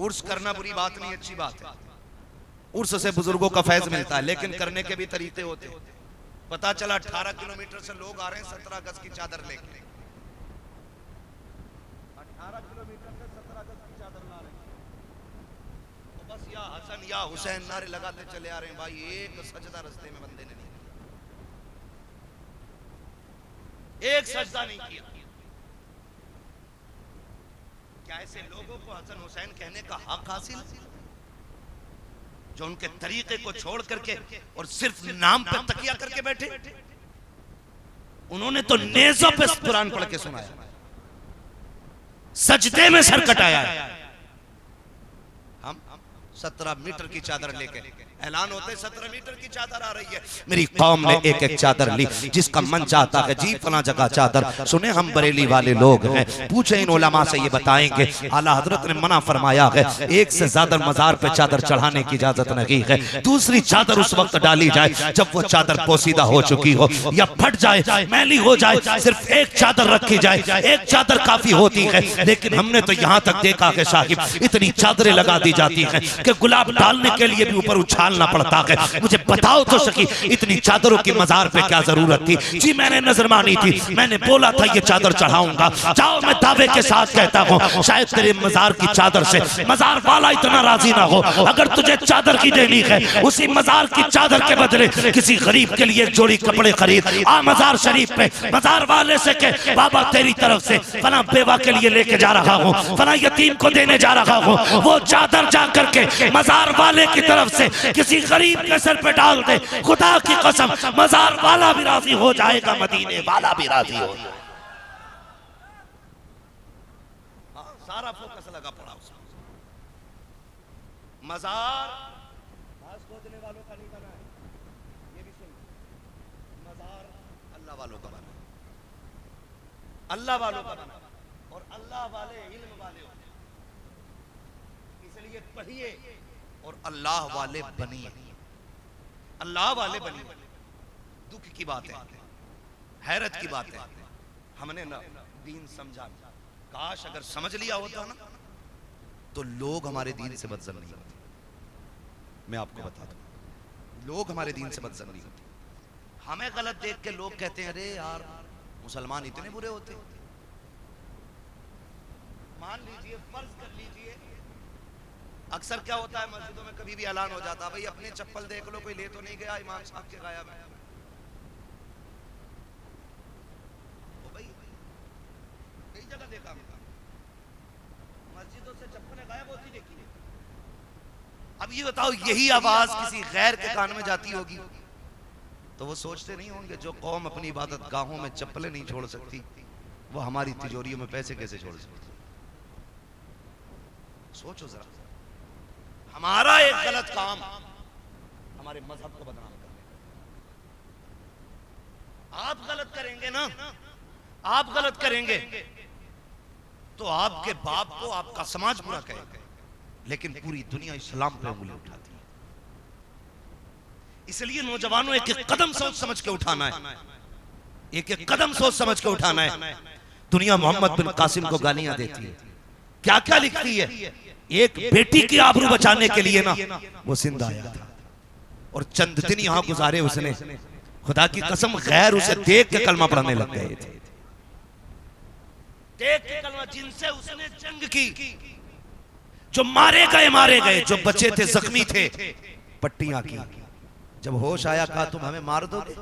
उर्स करना बुरी बात नहीं, अच्छी बात है। उर्स से बुजुर्गों का फैज मिलता है, लेकिन करने के भी तरीके होते हैं। पता चला 18 किलोमीटर से लोग आ रहे हैं 17 गज की चादर लेके। 18 किलोमीटर से 17 गज की चादर ला रहे हैं, तो बस या हसन या हुसैन नारे लगाते चले आ रहे हैं। भाई एक सजदा रस्ते में बंदे ने नहीं किया, एक सजदा नहीं किया। क्या ऐसे लोगों को हसन हुसैन कहने का हक हासिल, जो उनके तरीके को छोड़ करके और सिर्फ नाम पे तकिया करके बैठे? उन्होंने तो नेज़ों पे कुरान पढ़ के सुनाया, सजदे में सर कटाया। हम 17 मीटर की चादर लेके ऐलान होते 17 मीटर की चादर आ रही है। मेरी कौम ने एक एक चादर ली, जिसका मन चाहता है जी फला जगह चादर। सुने हम बरेली वाले लोग हैं, पूछे इन उलमा से, ये बताएंगे आला हजरत ने मना फरमाया है एक से ज्यादा मजार पे चादर चढ़ाने की इजाजत नहीं है। दूसरी चादर उस वक्त डाली जाए जब वो चादर पोसीदा हो चुकी हो या फट जाए, मैली हो जाए, सिर्फ एक चादर रखी जाए। एक चादर काफी होती है, लेकिन हमने तो यहाँ तक देखा है साहिब इतनी चादरें लगा दी जाती हैं कि गुलाब डालने के लिए भी ऊपर उछालना पड़ता है। मुझे बताओ तो सकी इतनी चादरों की मजार पे क्या जरूरत थी? जी मैंने नजर मानी थी, मैंने बोला था ये चादर चढ़ाऊंगा। जाओ मैं दावे के साथ कहता हूँ शायद तेरे मजार की चादर से मजार वाला इतना राजी ना हो। अगर तुझे चादर की देनी है, उसी मजार की चादर के बदले किसी गरीब के लिए एक जोड़ी कपड़े खरीद आ मजार शरीफ पे, मजार वाले से कह बाबा तेरी तरफ से फला बेवा के लिए लेके जा रहा हूँ, फला यतीम को देने जा रहा हूँ। वो चादर जा करके मजार वाले की तरफ से किसी गरीब के सर पे डाल दे, खुदा की कसम मजार वाला भी राजी हो जाएगा, मदीने वाला भी राजी हो। सारा फोकस लगा पड़ा उसमें। मजार घास खोदने वालों का नहीं बना है, ये भी सुन। मजार अल्लाह वालों का बना, अल्लाह वालों का बना, और अल्लाह वाले इल्म वाले होते हैं। इसलिए पढ़िए और अल्लाह वाले बनिए। अल्लाह वाले बनिए। दुख की बात है, हैरत की बात है, हमने ना दीन समझा। काश अगर समझ लिया होता ना तो लोग हमारे दीन से बदजन नहीं होते। मैं आपको बता दूं, लोग हमारे दीन से बदजन नहीं होते। हमें गलत देख के लोग कहते हैं अरे यार मुसलमान इतने बुरे होते। मान लीजिए, फर्ज कर लीजिए, अक्सर क्या होता है मस्जिदों में कभी भी ऐलान हो जाता है भाई अपने चप्पल देख लो, कोई ले तो नहीं गया इमाम साहब के गायब है। भाई कई जगह देखा मस्जिदों से चप्पलें गायब होती देखी। अब ये बताओ यही आवाज किसी गैर के कान में जाती होगी तो वो सोचते नहीं होंगे जो कौम अपनी इबादत गाहों में चप्पलें नहीं छोड़ सकती वो हमारी तिजोरियों में पैसे कैसे छोड़ सकती? सोचो जरा, हमारा एक गलत काम हमारे मजहब को बदनाम कर देगा। आप गलत करेंगे ना, आप गलत करेंगे तो आपके बाप को आपका समाज बुरा कहेगा, लेकिन पूरी दुनिया इस्लाम पे उंगली उठाती है। इसलिए नौजवानों एक एक कदम सोच समझ के उठाना है, एक एक कदम सोच समझ के उठाना है। दुनिया मोहम्मद बिन कासिम को गालियां देती है, क्या क्या लिखती है। एक बेटी की आबरू बचाने के लिए ना वो सिंध आया था और चंद दिन यहां गुजारे उसने। खुदा की कसम गैर उसे देख के कलमा पढ़ने लग गए थे, देख के कलमा। जिनसे उसने जंग की, जो मारे गए, जो बचे थे जख्मी थे, पट्टियां की। जब होश आया कहा तुम हमें मार दोगे?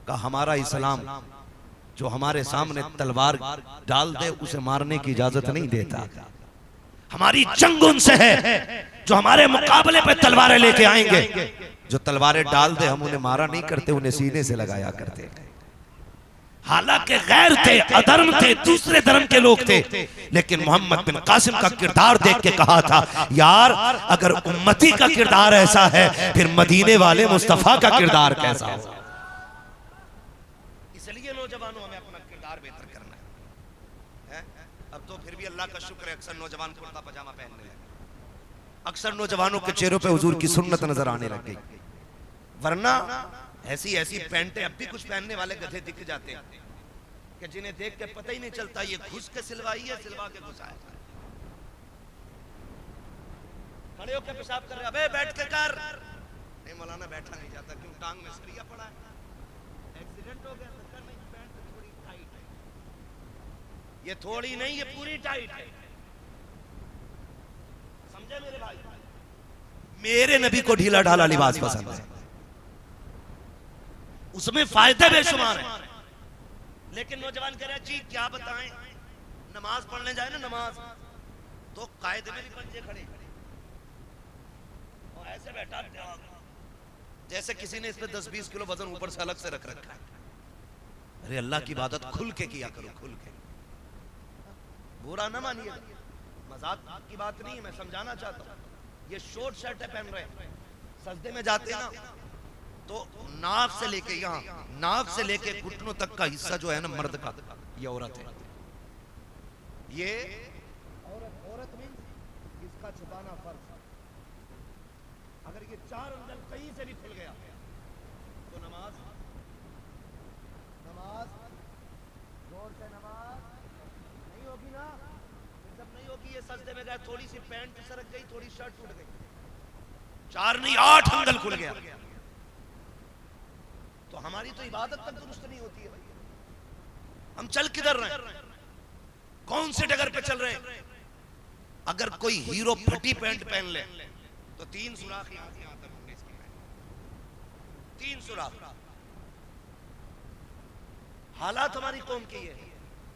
कहा हमारा इस्लाम जो हमारे सामने तलवार डाल दे उसे मारने की इजाजत नहीं देता। हमारी जंग उनसे है जो हमारे मुकाबले पे तलवारें लेके आएंगे, जो तलवारें डाल दे हम उन्हें मारा नहीं करते, उन्हें सीने से लगाया करते। हालांकि गैर थे, अधर्म थे, दूसरे धर्म के लोग थे, लेकिन मोहम्मद बिन कासिम का किरदार देख के कहा था यार अगर उम्मती का किरदार ऐसा है फिर मदीने वाले मुस्तफा का किरदार कैसा हो। इसलिए नौजवानों हमें अपना किरदार बेहतर करना है। अब तो फिर भी अल्लाह का शुक्र है अक्सर नौजवान कुर्ता पजामा पहनने लगे, अक्सर नौजवानों के चेहरों पे हुजूर की सुन्नत नजर आने लग गई। वरना ऐसी ऐसी पैंटें अब भी कुछ पहनने वाले गधे दिख जाते हैं कि जिन्हें देख के पता ही नहीं चलता ये घुस के सिलवाई है सिलवा के घुसाया। खड़े होकर पेशाब कर रहे, अबे बैठ के कर। नहीं मौलाना बैठा नहीं जाता, क्यों? टांग में सरिया पड़ा है, एक्सीडेंट हो गया। नहीं, पैंट थोड़ी टाइट है। ये थोड़ी नहीं, ये पूरी टाइट है, समझे मेरे भाई? मेरे नबी को ढीला ढाला लिबास पसंद है, उसमें फायदे बेशुमार हैं। लेकिन नौजवान कह रहे हैं जी क्या बताएं, नमाज पढ़ने जाए ना, नमाज तो कायदे में भी पंजे खड़े और ऐसे बैठा जैसे किसी ने इस पे 10-20 किलो वजन ऊपर से अलग से रख रखा है। अरे अल्लाह की इबादत खुल के किया करो, खुल के। बुरा ना मानिए, मजाक की बात नहीं है, मैं समझाना चाहता हूँ। ये शॉर्ट शर्ट पहन रहे, सजदे में जाते ना तो नाक से लेके यहाँ, नाक से लेके घुटनों तक का हिस्सा जो है ना मर्द का, ये औरत है। ये औरत मींस इसका छुपाना फर्ज। अगर ये 4 अंगल कहीं से भी खुल गया तो नमाज जोर से नमाज नहीं होगी ना। जब नहीं होगी, ये सजदे में गए, थोड़ी सी पैंट सरक गई, थोड़ी शर्ट टूट गई, 4 नहीं 8 अंगल खुल गया, तो हमारी तो इबादत तक दुरुस्त नहीं होती है भाई। हम चल किधर रहे हैं, कौन से डगर पे चल रहे हैं? अगर कोई हीरो फटी पैंट पहन ले तो 3 सुराख यहां से यहां तक होंगे इसकी पैंट, 3 सुराख। हालात हमारी कौम की है।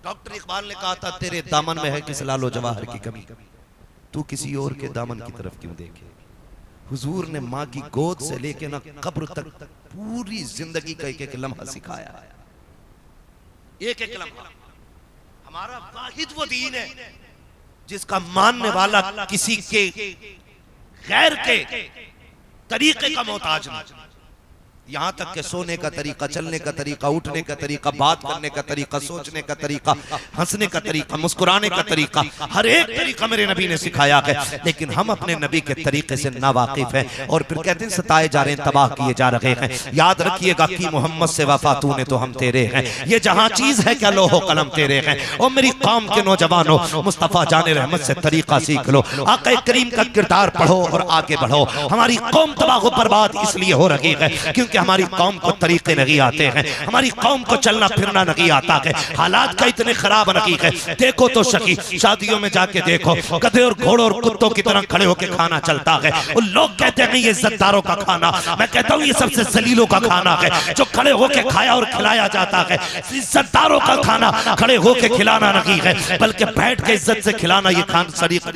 डॉक्टर इकबाल ने कहा था, तेरे दामन में है किस लालो जवाहर की कमी, तू किसी और के दामन की तरफ क्यों देखे। हुजूर ने माँ की गोद से लेके ना कब्र तक पूरी जिंदगी का एक एक लम्हा सिखाया है, एक एक लम्हा। हमारा वाहिद वो दीन है जिसका मानने वाला किसी के गैर के तरीके का मोहताज नहीं। यहाँ तक के सोने का तरीका, चलने का तरीका, उठने का तरीका, बात करने का तरीका, सोचने का तरीका, हंसने का तरीका, मुस्कुराने का तरीका, हर एक तरीका मेरे नबी ने सिखाया है। लेकिन हम अपने नबी के तरीके से नावाकिफ हैं और फिर कहते हैं सताए जा रहे हैं, तबाह किए जा रहे हैं। याद रखिएगा कि मोहम्मद से वफा तूने तो हम तेरे हैं, ये जहां चीज है क्या लोहो कलम तेरे हैं। और मेरी कौम के नौजवानों, मुस्तफा जाने रहमत से तरीका सीख लो, आका करीम का किरदार पढ़ो और आगे बढ़ो। हमारी कौम तबाह बर्बाद इसलिए हो रही है क्योंकि हमारी कौम को तरीके नहीं आते हैं, हमारी कौम को चलना फिरना नहीं आता है, हालात का इतने खराब नहीं है। देखो तो शकी, शादियों में जाके देखो, गधे और घोड़ों और कुत्तों की तरह खड़े होकर खाना चलता है। और लोग कहते हैं ये इज्जतदारों का खाना, मैं कहता हूँ ये सबसे जलीलों का खाना है जो खड़े होकर खाया और खिलाया जाता है। इज्जतदारों का खाना खड़े होकर खिलाना नहीं है, बल्कि बैठ के इज्जत से खिलाना ये खान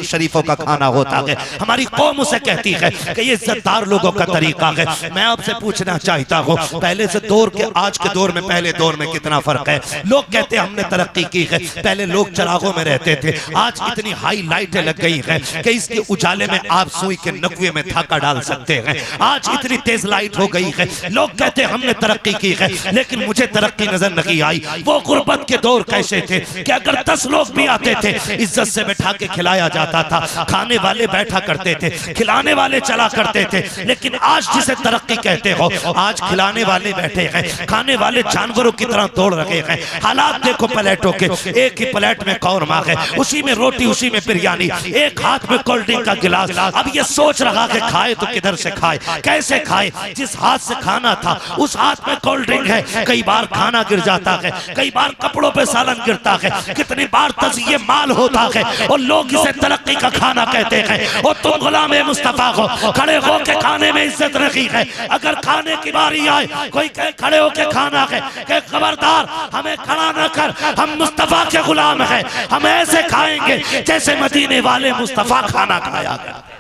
शरीफों का खाना होता है। हमारी कौम उसे कहती है कि ये इज्जतदार लोगों का तरीका है। मैं आपसे पूछना चाहता हूँ, पहले से दौर के आज के दौर में पहले दौर में कितना फर्क है। लोग कहते हैं हमने तरक्की की है, पहले लोग चिरागों में रहते थे, आज इतनी हाई लाइटें लग गई हैं कि इसके उजाले में आप सुई के नकुए में धागा डाल सकते हैं। आज इतनी तेज लाइट हो गई है, लोग कहते हैं हमने तरक्की की है, लेकिन मुझे तरक्की नजर नहीं आई। वो गुर्बत के दौर कैसे थे कि अगर 10 लोग भी आते थे इज्जत से बैठा के खिलाया जाता था, खाने वाले बैठा करते थे, खिलाने वाले चला करते थे। लेकिन आज जिसे तरक्की कहते हो, आज खिलाने वाले बैठे हैं, खाने वाले जानवरों की तरह दौड़ रहे हैं। हालात देखो प्लेटों के, एक ही प्लेट में कौरमा है, उसी में रोटी, उसी में बिरयानी, एक हाथ में कोल्ड ड्रिंक का गिलास। अब ये सोच रहा कि खाए तो किधर से खाए, कैसे खाए। जिस हाथ से खाना था उस हाथ में कोल्ड ड्रिंक है, कई बार खाना गिर जाता है, कई बार कपड़ों पे सालन गिरता है, कितनी बार तज़िये माल होता है और लोग इसे तरक्की का खाना कहते हैं। और तुम गुलाम मुस्तफा को खड़े होके खाने में इज्जत नहीं है। अगर खाने की बारी आए कोई खड़े होके खाना है कि खबरदार हमें खड़ा न कर, हम मुस्तफा के गुलाम हैं, हम ऐसे खाएंगे जैसे मदीने वाले मुस्तफा खाना खाया करते।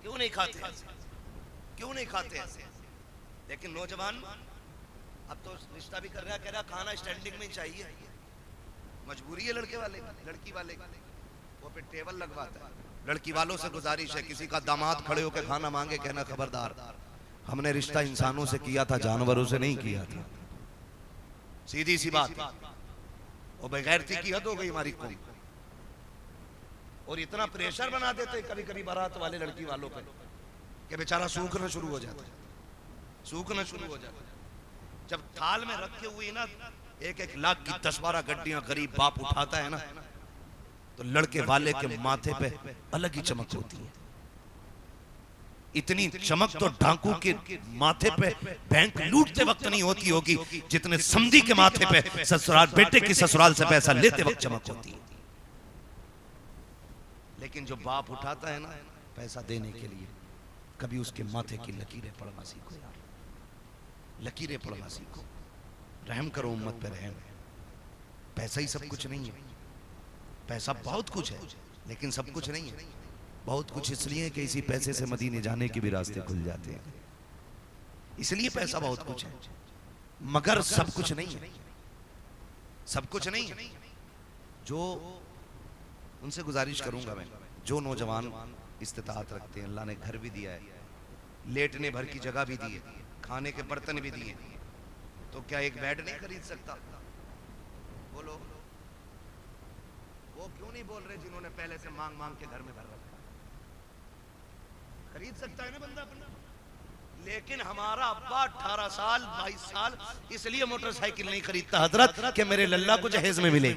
क्यों नहीं खाते, क्यों नहीं खाते ऐसे? लेकिन नौजवान अब तो रिश्ता भी कर रहा, कह रहा खाना स्टैंडिंग में चाहिए, मजबूरी है लड़के वाले, लड़की वाले वो पे टेबल लगवाता है। लड़की वालों से गुजारिश है, किसी का दामाद खड़े होकर खाना मांगे, कहना खबरदार हमने रिश्ता इंसानों से किया था, जानवरों से नहीं किया था। सीधी सी बात। और बेगैरती की हद हो गई हमारी कौम। और इतना प्रेशर बना देते कभी कभी बारात वाले लड़की वालों पर कि बेचारा सूखना शुरू हो जाता है, सूखना शुरू हो जाता है। जब थाल में रखे हुए ना 1-1 लाख की 10-12 गड्डियां गरीब बाप उठाता है ना, तो लड़के वाले के माथे पे अलग ही चमक होती है। इतनी चमक तो डाकू के माथे पे बैंक लूटते वक्त नहीं होती होगी जितने समधी के माथे पे ससुराल बेटे की ससुराल से पैसा लेते वक्त चमक होती है। लेकिन जो बाप उठाता है ना पैसा देने के लिए, कभी उसके माथे की लकीरें पढ़ना सीखो यार, लकीरें पढ़ना सीखो। रहम करो उम्मत पे, रहम। पैसा ही सब कुछ नहीं है, पैसा बहुत कुछ है लेकिन सब कुछ नहीं है। बहुत कुछ इसलिए कि इसी पैसे से मदीने जाने के भी रास्ते खुल जाते हैं, इसलिए पैसा बहुत कुछ है, मगर सब कुछ नहीं है, सब कुछ नहीं है। जो उनसे गुजारिश करूंगा मैं, जो नौजवान इस्तिताअत रखते हैं, अल्लाह ने घर भी दिया है, लेटने भर की जगह भी दी है, खाने के बर्तन भी दिए, तो क्या एक बेड नहीं खरीद सकता? बोलो, वो क्यों नहीं बोल रहे जिन्होंने पहले से मांग मांग के घर में भर रखा? खरीद सकता है ना बंदा अपना। लेकिन हमारा अब्बा 18 साल 22 साल इसलिए मोटरसाइकिल नहीं खरीदता हजरत कि मेरे लल्ला को जहेज में मिले।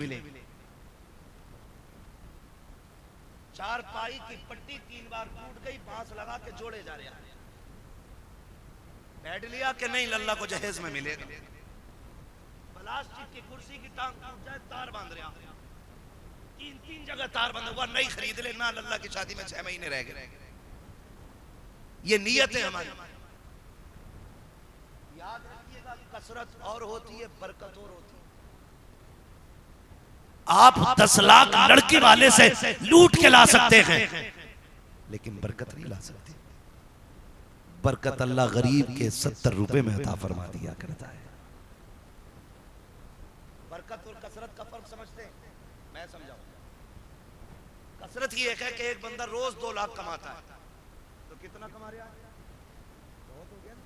चार पाई की पट्टी 3 बार टूट गई, बांस लगा के जोड़े जा रहे हैं। बैठ लिया कि नहीं लल्ला को जहेज में मिलेगा। प्लास्टिक की कुर्सी की टांग टूट जाए, तार बांध रहे हैं, 3 जगह तार बंधा हुआ, नहीं खरीद ले ना, लल्ला की शादी में 6 महीने रह गए। ये नियत है हमारी। याद रखिएगा, कसरत और होती है, बरकत और होती है। आप 10 लाख लड़के वाले से लूट के ला सकते हैं लेकिन बरकत नहीं ला सकते। बरकत अल्लाह गरीब के 70 रुपए में अता फरमा दिया करता है। बरकत और कसरत का फर्क समझते हैं? मैं समझाऊंगा। कसरत ये है कि एक बंदा रोज 2 लाख कमाता है, तो कितना कमा रहा है? बहुत हो गया ना?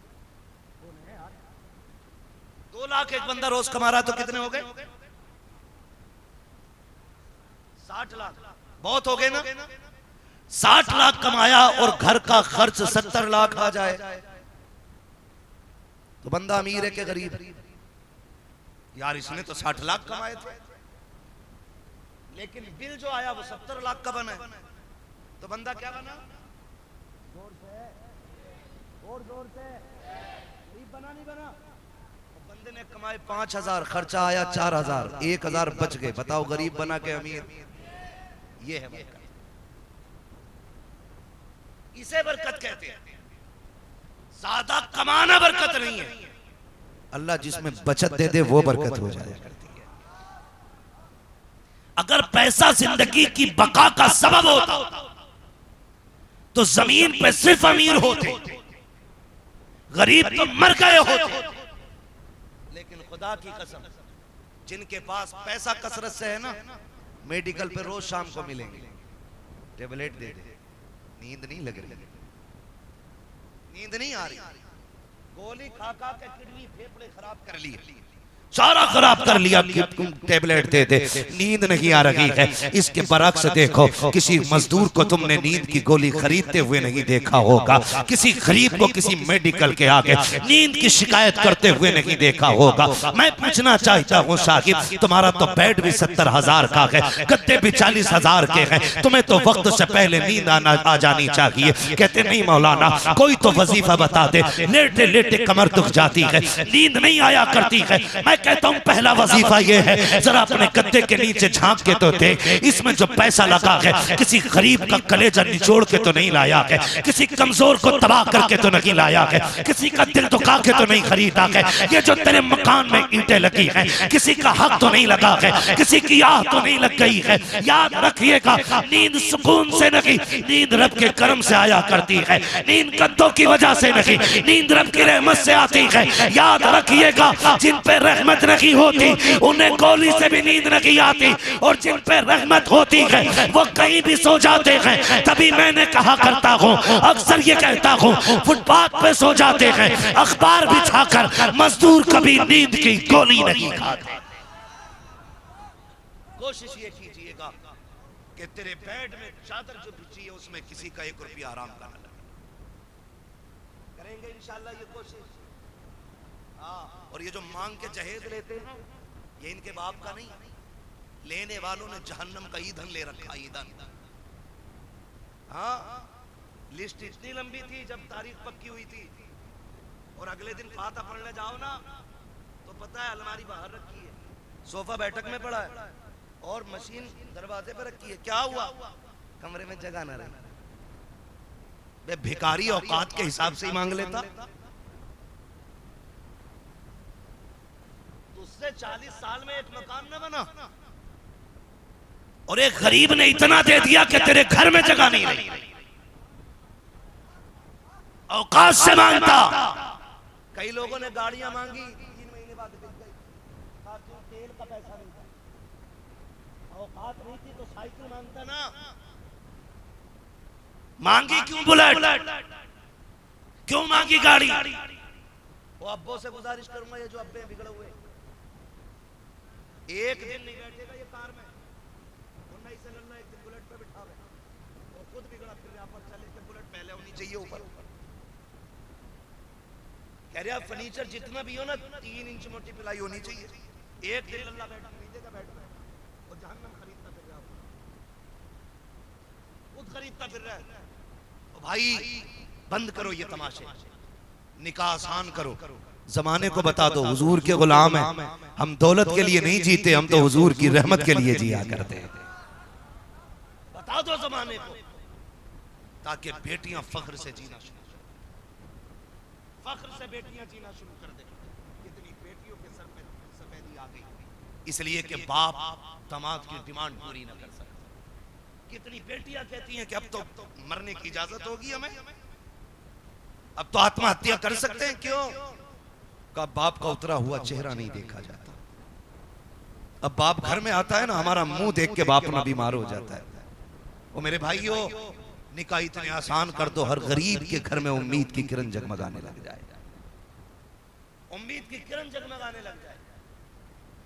2 लाख एक बंदा रोज कमा रहा है तो कितने हो गए? 60 लाख। बहुत हो गए ना? 60 लाख कमाया और घर का खर्च 70 लाख आ जाए तो बंदा अमीर है कि गरीब? यार इसने तो 60 लाख कमाए थे, लेकिन बिल जो आया वो 70 लाख का बना है, तो बंदा क्या बना? जोर से गरीब बना नहीं बना। बंदे ने कमाए 5000, खर्चा आया 4000, 1000 बच गए। बताओ गरीब बना के अमीर? ये है बरकत, इसे बरकत कहते हैं। ज्यादा कमाना बरकत नहीं है, अल्लाह जिसमें बचत दे दे वो बरकत हो जाए करती है। अगर पैसा जिंदगी की बका का सबब होता तो जमीन पे सिर्फ अमीर होते, गरीब तो मर गए होते। लेकिन खुदा की कसम, जिनके पास पैसा कसरत से है ना, मेडिकल पे रोज शाम को मिलेंगे, टेबलेट दे दे, नींद नहीं लग रही, नींद नहीं आ रही, गोली खा खा के किडनी फेफड़े खराब कर लिए, सारा खराब कर लिया, टेबलेट दे दे, नींद नहीं आ रही है। इसके बरक्स देखो, किसी मजदूर को तुमने नींद की गोली खरीदते हुए नहीं देखा होगा, किसी गरीब को किसी मेडिकल के आगे नींद की शिकायत करते हुए नहीं देखा होगा। मैं पूछना चाहता हूँ साहिब, तुम्हारा तो बेड भी 70,000 का है, गद्दे भी 40,000 के हैं, तुम्हें तो वक्त से पहले नींद आ जानी चाहिए। कहते नहीं मौलाना, कोई तो वजीफा बता दे, लेटे लेटे कमर दुख जाती है, नींद नहीं आया करती है। मैं कहता हूं पहला वजीफा ये है, जरा अपने गद्दे के नीचे झांक के तो देख, इसमें जो पैसा लगा है किसी गरीब का कलेजा निचोड़ के तो नहीं लाया है, किसी कमजोर को तबाह करके तो नहीं लाया है, किसी का दिल दुखा के तो नहीं खरीदा है। ये जो तेरे मकान में ईंटें लगी हैं, किसी का हक तो नहीं लगा है, किसी की आह तो नहीं लग गई है। याद रखिएगा, नींद सुकून से नहीं, नींद रब के करम से आया करती है, नींद गद्दों की वजह से नहीं, नींद रब की रहमत से आती है। याद रखिएगा, जिन पे रहमत नहीं होती उन्हें गोली से भी नींद नहीं आती, और जिन पे रहमत होती है वो कहीं भी सो जाते हैं। तभी मैंने कहा करता हूँ, अक्सर ये कहता हूँ, फुटपाथ पे सो जाते हैं, अखबार बिछाकर, मजदूर कभी नींद की गोली नहीं खाते। कोशिश ये कीजिएगा कि तेरे बेड में चादर जो बिछी है उसमें किसी का 1 रुपया आराम का न लगे। करेंगे इंशाल्लाह ये कोशिश। और ये जो मांग के जहेज लेते हैं, ये इनके बाप का नहीं, लेने वालों ने जहन्नम का ईंधन ले रखा, ईंधन। हाँ, लिस्ट इतनी लंबी थी जब तारीख पक्की हुई थी, और अगले दिन फाता पढ़ने जाओ ना तो पता है अलमारी बाहर रखी है, सोफा बैठक में पड़ा है, और मशीन दरवाजे पर रखी है। क्या हुआ? कमरे में जगह ना रही। वे भिखारी औकात के हिसाब से ही मांग लेता। उससे 40 साल में एक मकान न बना, और एक गरीब ने इतना दे दिया कि तेरे घर में जगह नहीं रही। औकात से मांगता। कई लोगों ने गाड़ियां मांगी, 3 महीने बाद बिक गई, क्यों? तेल का पैसा नहीं था। औकात नहीं थी तो साइकिल मांगता ना। मांगी क्यों बुलेट? क्यों मांगी गाड़ी? वो अब्बों से गुजारिश करूंगा, ये जो अब्बे बिगड़े हुए, एक दिन नहीं बैठेगा ये कार में, एक दिन बुलेट पे बिठा गया, और खुद बिगड़ा, फिर यहाँ पर चले के बुलेट पहले होनी चाहिए ऊपर। कह रहा फर्नीचर जितना भी हो ना 3 इंच मोटी पिलाई होनी चाहिए। एक दिन अल्लाह बैठा नहीं देगा, बैठ गया, और जहन्नम खरीदता फिर रहा, खुद खरीदता फिर रहा है। तो भाई बंद करो ये तमाशे, निकाह आसान करो। जमाने को बता दो हुजूर के गुलाम हैं हम, दौलत के लिए नहीं जीते, हम तो हुजूर की रहमत के लिए जिया करते हैं। बता दो जमाने को, ताकि बेटियां फख्र से जीना शुरू कर, फख्र से बेटियां जीना शुरू कर दे। कितनी बेटियों के सर पे सफेदी आ गई, इसलिए कि बाप दामाद की डिमांड पूरी न कर सकता। कितनी बेटियां कहती हैं कि अब तो मरने की इजाजत होगी हमें, अब तो आत्महत्या कर सकते हैं। क्यों? का बाप का उतरा हुआ चेहरा नहीं देखा जाता। अब बाप घर में आता है ना, हमारा मुंह देख के बाप ना बीमार हो जाता है। वो मेरे भाइयों, निकाह इतने आसान कर दो, हर गरीब के घर में उम्मीद की किरण जगमगाने लग जाए, उम्मीद की किरण जगमगाने लग जाए।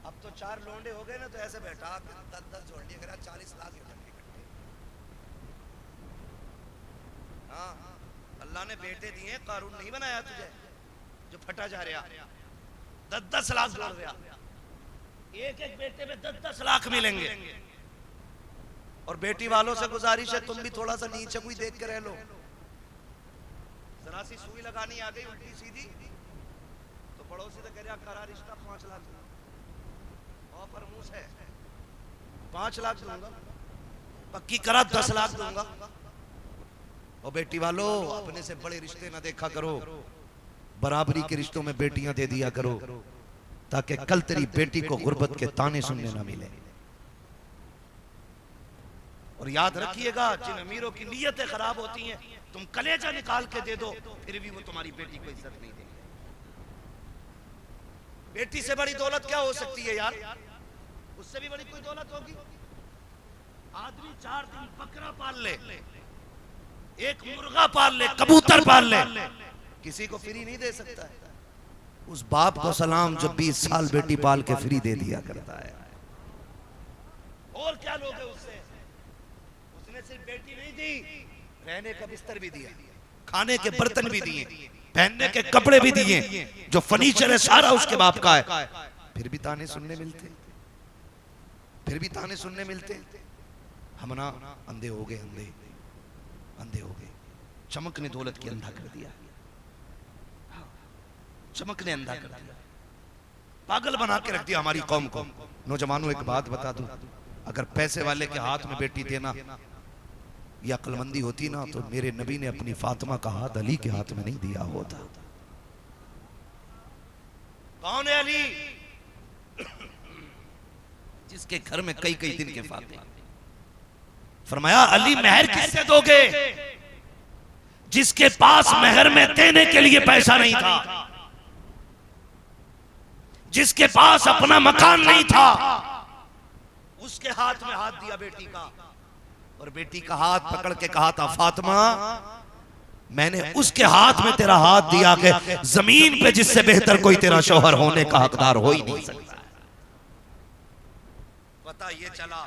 अब तो 4 लोंडे हो गए ना, तो ऐसे बैठा 10-10 जोड़ लिए, 40 लाख इकट्ठे। हाँ, अल्लाह ने बेटे दिए, कारून नहीं बनाया तुझे जो फटा जा रहा। 10-10 लाख जोड़ रहा, एक बेटे में 10-10 लाख मिलेंगे। और बेटी वालों से गुजारिश है, तुम भी थोड़ा सा नीचे कोई देख के रह लो। जरा सी सुई लगानी आ गई उल्टी सीधी, तो पड़ोसी से कह रहा करा रिश्ता 5 लाख ऑफर मुंह से, 5 लाख दूंगा, पक्की करा 10 लाख दूंगा। और बेटी वालों, अपने से बड़े रिश्ते ना देखा करो, बराबरी के रिश्तों में बेटियां दे दिया करो, ताकि कल तेरी बेटी को गुर्बत के ताने सुनने ना मिले। और याद रखिएगा, जिन अमीरों की नीयतें खराब होती हैं, तुम कलेजा निकाल के दे दो, फिर भी वो तुम्हारी बेटी को इज्जत नहीं देंगे। बेटी से बड़ी दौलत क्या हो सकती है यार? उससे भी बड़ी कोई दौलत होगी? आदमी 4 दिन बकरा पाल ले, एक मुर्गा पाल ले, कबूतर पाल ले, किसी को फ्री नहीं दे सकता है। उस बाप को सलाम जो 20 साल बेटी पाल के फ्री दे दिया करता है। और क्या लोग है उससे? उसने सिर्फ बेटी नहीं दी, रहने का बिस्तर भी दिया, खाने के बर्तन भी दिए, पहनने के कपड़े भी दिए, जो फर्नीचर है सारा उसके बाप का है। फिर भी ताने सुनने मिलते, फिर भी ताने सुनने मिलते। हम ना अंधे हो गए, अंधे हो गए। चमक ने दौलत की अंधा कर दिया, चमक ने अंधा कर दिया, पागल बना के रख दिया हमारी कौम को। नौजवानों, एक बात बता दूं, अगर पैसे वाले के हाथ में बेटी देना या अक्लमंदी होती ना, तो मेरे नबी ने अपनी फातिमा का हाथ अली के हाथ में नहीं दिया होता। कौन है अली? जिसके घर में कई कई दिन के फाते। फरमाया अली मेहर किससे दोगे? जिसके पास मेहर में देने के लिए पैसा नहीं था, जिसके पास अपना मकान नहीं था, उसके हाथ में हाथ दिया बेटी का, और बेटी का हाथ पकड़ के कहा था फातिमा, मैंने उसके हाथ में तेरा हाथ दिया कि जमीन पे जिससे बेहतर कोई तेरा शौहर होने का हकदार हो ही नहीं सकता। पता ये चला,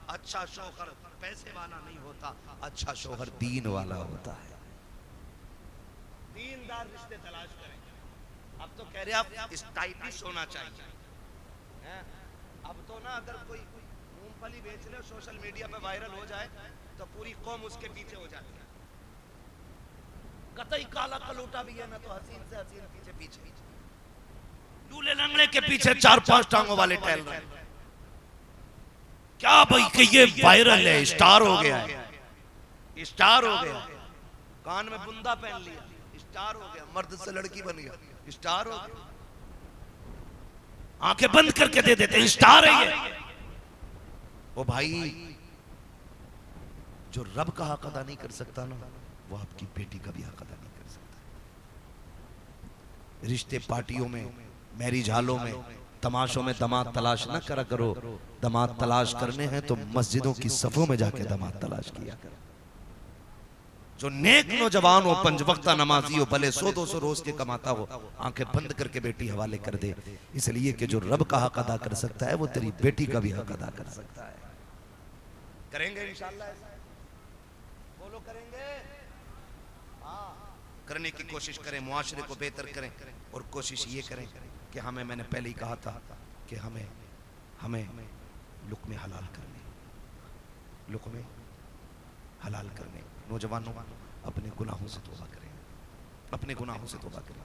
अच्छा शौहर पैसे वाला नहीं होता, अच्छा शौहर दीन वाला होता है। दीनदार रिश्ते तलाश करें। अब तो कह रहे आप स्टाइलिश होना चाहिए। अब तो ना अगर कोई मूंगफली बेच ले, सोशल मीडिया पे वायरल हो जाए तो पूरी कौम उसके पीछे हो जाती है। कतई काला कलोटा भी है ना, तो हसीन से हसीन पीछे पीछे, दूल्हे लंगड़े के पीछे 4-5 टांगों वाले टहल रहे हैं। क्या भाई कि ये वायरल है, स्टार हो गया है, स्टार हो गया, कान में बुंदा पहन लिया, स्टार हो गया, मर्द से लड़की बन गया, स्टार हो गया, आंखें बंद करके दे देते हैं, स्टार है ये। वो भाई जो रब का हक अदा नहीं कर सकता ना, वो आपकी बेटी का भी हक अदा नहीं कर सकता। रिश्ते पार्टियों में, मैरिज हालों में, तमाशों में दामाद तलाश ना करा करो। दामाद तलाश करने हैं तो मस्जिदों की सफों में जाके दामाद तलाश किया करो। जो नेक नौजवान हो, पंजवक्ता नमाजी हो, भले 100-200 रोज के कमाता हो, आंखें बंद करके बेटी हवाले कर दे, इसलिए कि जो रब का हक अदा कर सकता है वो तेरी बेटी का भी हक अदा कर सकता है। करेंगे इंशाअल्लाह ऐसा? बोलो करेंगे? हाँ, करने की कोशिश करें, मुआशरे को बेहतर करें, और कोशिश ये करें कि मैंने पहले ही कहा था कि हमें लुक़्मे हलाल करने, लुक़्मे हलाल करने। नौजवानों, अपने गुनाहों से तौबा करें, अपने गुनाहों से तौबा करें।